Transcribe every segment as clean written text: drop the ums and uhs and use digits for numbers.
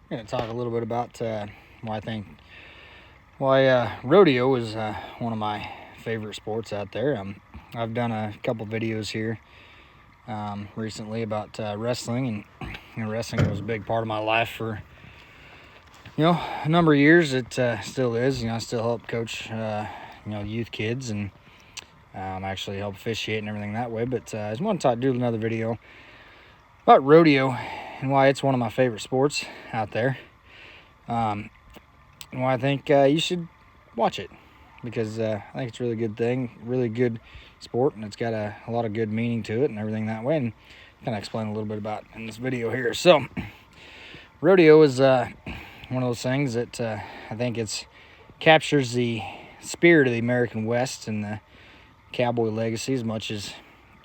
I'm going to talk a little bit about why rodeo is one of my favorite sports out there. I've done a couple videos here recently about wrestling, and wrestling was a big part of my life for a number of years. It still is. I still help coach youth kids and actually help officiate and everything that way. But I just want to do another video about rodeo and why it's one of my favorite sports out there. And why I think you should watch it, because I think it's a really good thing, really good sport, and it's got a lot of good meaning to it and everything that way. And kind of explain a little bit about in this video here. So, rodeo is one of those things that I think captures the spirit of the American West and the cowboy legacy as much as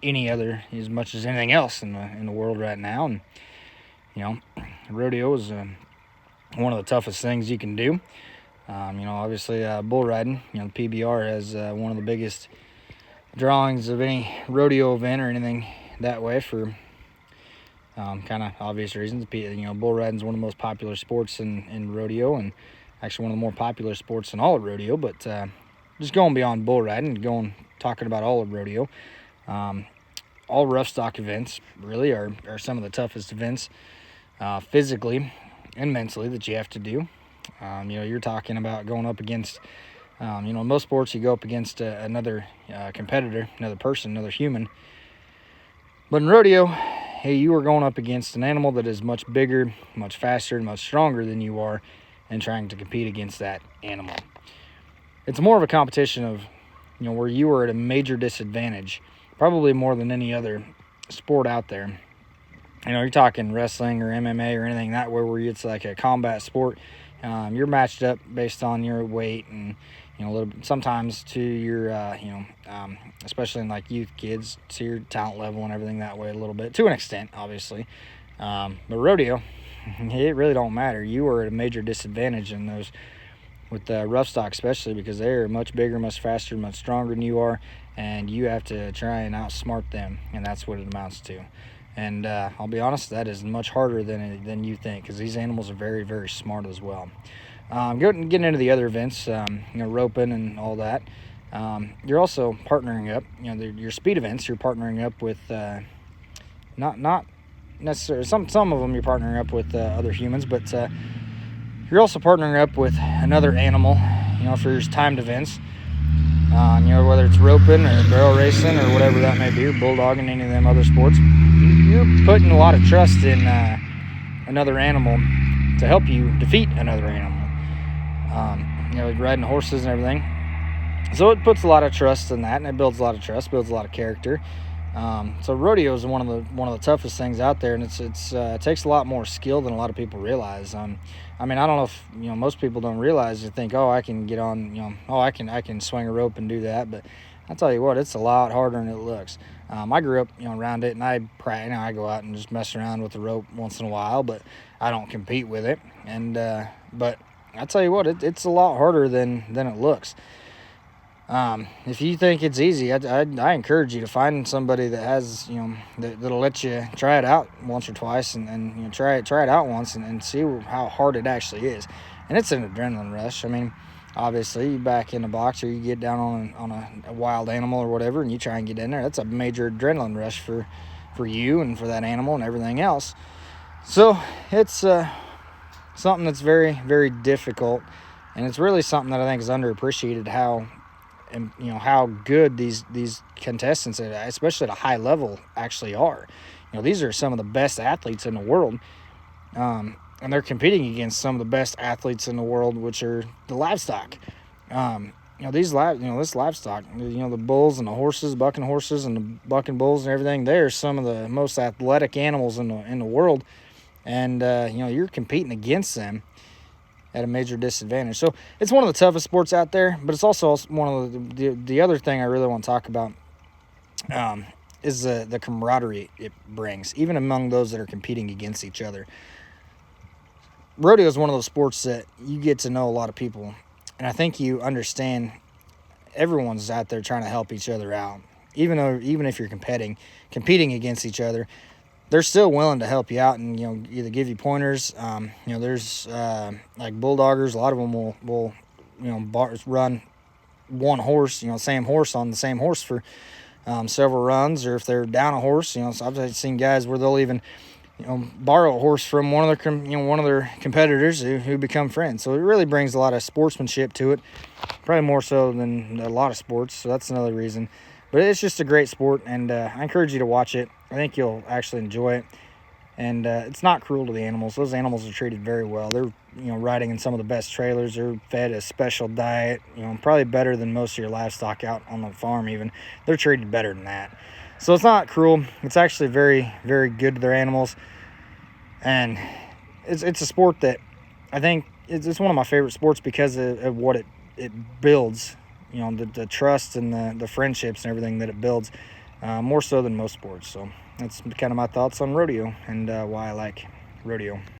anything else in the world right now. And rodeo is one of the toughest things you can do. Obviously bull riding. The PBR has one of the biggest drawings of any rodeo event or anything that way for kind of obvious reasons. Bull riding is one of the most popular sports in rodeo, and actually one of the more popular sports in all of rodeo. But just going beyond bull riding, talking about all of rodeo, all rough stock events really are some of the toughest events physically and mentally that you have to do. You're talking about going up against, in most sports you go up against another competitor, another person, another human. But in rodeo, hey, you are going up against an animal that is much bigger, much faster, and much stronger than you are, and trying to compete against that animal. It's more of a competition of, where you are at a major disadvantage, probably more than any other sport out there. You're talking wrestling or MMA or anything that way, where it's like a combat sport. You're matched up based on your weight and sometimes to your especially in like youth kids, to your talent level and everything that way a little bit, to an extent, obviously. But rodeo, it really don't matter. You are at a major disadvantage in those with rough stock, especially because they're much bigger, much faster, much stronger than you are, and you have to try and outsmart them, and that's what it amounts to. And I'll be honest, that is much harder than you think, because these animals are very, very smart as well. Getting into the other events, roping and all that. You're also partnering up. Your speed events, you're partnering up with not necessarily some of them. You're partnering up with other humans, but you're also partnering up with another animal. For your timed events. Whether it's roping or barrel racing or whatever that may be, or bulldogging, any of them other sports, you're putting a lot of trust in another animal to help you defeat another animal. Riding horses and everything. So it puts a lot of trust in that, and it builds a lot of trust, builds a lot of character. So rodeo is one of the toughest things out there, and it takes a lot more skill than a lot of people realize. I don't know if most people don't realize. You think, I can get on, I can swing a rope and do that, but I'll tell you what, it's a lot harder than it looks. I grew up around it, and I go out and just mess around with the rope once in a while, but I don't compete with it. And but I'll tell you what, it's a lot harder than it looks. If you think it's easy, I encourage you to find somebody that has, that'll let you try it out once or twice and try it out once and see how hard it actually is. And it's an adrenaline rush. Obviously, you back in the box or you get down on a wild animal or whatever, and you try and get in there. That's a major adrenaline rush for you and for that animal and everything else. So it's something that's very, very difficult, and it's really something that I think is underappreciated, how good these contestants, especially at a high level, actually are. These are some of the best athletes in the world, and they're competing against some of the best athletes in the world, which are the livestock. This livestock, the bulls and the horses, bucking horses and the bucking bulls and everything. They're some of the most athletic animals in the world, and you're competing against them at a major disadvantage. So it's one of the toughest sports out there, but it's also one of the other thing I really want to talk about is the camaraderie it brings, even among those that are competing against each other. Rodeo is one of those sports that you get to know a lot of people, and I think you understand everyone's out there trying to help each other out, even if you're competing against each other. they're still willing to help you out and, you know, either give you pointers. You know, there's like bulldoggers. A lot of them will you know, run one horse, you know, same horse on the same horse for several runs, or if they're down a horse, you know. So I've seen guys where they'll even, you know, borrow a horse from one of their competitors who become friends. So it really brings a lot of sportsmanship to it, probably more so than a lot of sports. So that's another reason. But it's just a great sport, and I encourage you to watch it. I think you'll actually enjoy it, and it's not cruel to the animals. Those animals are treated very well. They're, you know, riding in some of the best trailers. They're fed a special diet, you know, probably better than most of your livestock out on the farm. Even they're treated better than that. So it's not cruel. It's actually very, very good to their animals, and it's a sport that I think it's one of my favorite sports because of what it builds. You know, the trust and the friendships and everything that it builds, more so than most sports. So that's kind of my thoughts on rodeo and why I like rodeo.